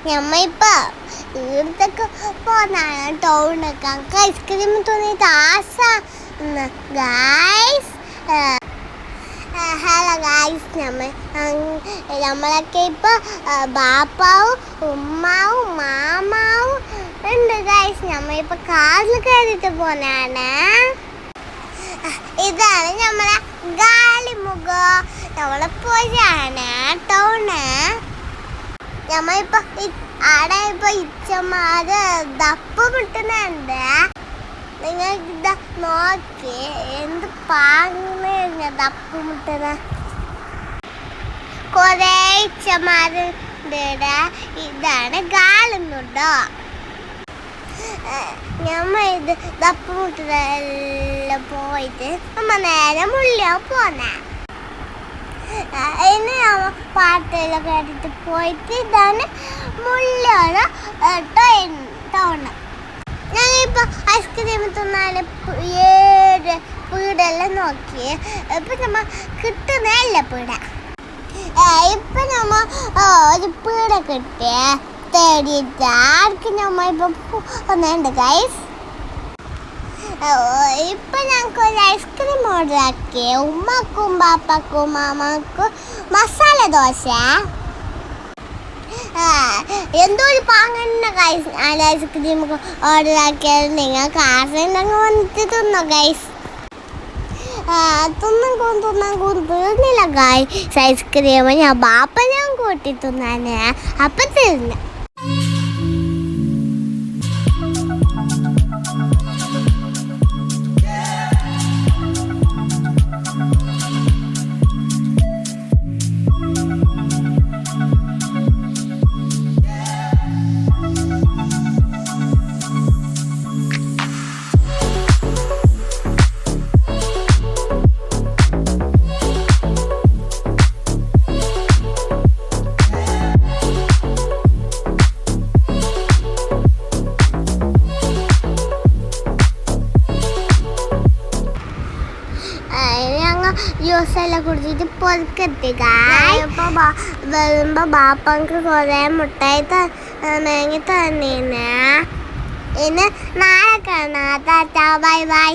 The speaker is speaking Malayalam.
ഞമ്മ ഇപ്പൊ ഇവിടത്തേക്ക് പോന്നാണ് ടൗണൊക്കെ നമുക്ക് ഐസ്ക്രീം തോന്നിയിട്ട് ആശ ഗായ്സ്. ഹലോ ഗായ്സ്, നമ്മളൊക്കെ ഇപ്പൊ ബാപ്പാവും ഉമ്മാവും മാമാവും ഉണ്ട് ഗായ്സ്. നമ്മ ഇപ്പൊ കാറിൽ കയറിയിട്ട് പോന്നാണ്. ഇതാണ് നമ്മളെ ഗാലിമുഖം, നമ്മളെ പുഴയാണ് ടൗണ്. നമ്മളിപ്പോ അവിടെ ഇപ്പൊ ഇച്ചമാര് ദപ്പ് മുട്ടുന്നുണ്ട്. നിങ്ങൾക്ക് ഇതാ നോക്കി എന്ത് പാങ്ങ ദപ്പ് മുട്ടുന്ന കൊറേ ഇച്ചമാരുണ്ട്. ഇതാണ് ഗാലുന്നുണ്ടോ. ഞമ്മ ഇത് ദപ്പ് മുട്ടുന്നെല്ലാം പോയിട്ട് നമ്മ നേരെ മുള്ളിയാ പോന്നെ. ഇനി നമ്മ പാട്ടെല്ലാം കേട്ടിട്ട് പോയിട്ട് ഇതാണ് മുള്ളിയാണ് ടൗണ്. ഞങ്ങളിപ്പോ ഐസ്ക്രീം തിന്നാല് 7 പീടെല്ലാം നോക്കി. ഇപ്പൊ നമ്മ കിട്ടുന്നല്ല പീട. ഇപ്പൊ നമ്മ ഒരു പീട കിട്ടിയ തേടിയിട്ട് ആർക്ക് നമ്മ ഇപ്പൊ ഒന്നുണ്ട് ഗൈസ്. ഇപ്പൊ ഞങ്ങൾക്ക് ഒരു ഐസ്ക്രീം ഓർഡർ ആക്കി. ഉമ്മക്കും ബാപ്പക്കും മാമാക്കും മസാല ദോശ. എന്തോ ഒരു പാങ്ങന്നെ ഗൈസ്. ഐസ്ക്രീം ഓർഡർ ആക്കിയത് നിങ്ങൾക്ക് ആശയുണ്ടെങ്കിൽ വന്നിട്ട് തിന്നോ ഗൈസ്. തിന്നാൻ തീർന്നില്ല ഗൈസ് ഐസ്ക്രീം. ഞാൻ ബാപ്പ ഞാൻ കൂട്ടി തിന്നാന് അപ്പം തീർന്നു. ജ്യൂസ് എല്ലാം കുടിച്ചിട്ട് പൊതുക്കെത്തി. വരുമ്പോ ബാപ്പക്ക് കുറെ മുട്ടായി മേങ്ങി തന്നീന്. ഇനി നാളെ കാണാം. Tata, bye bye.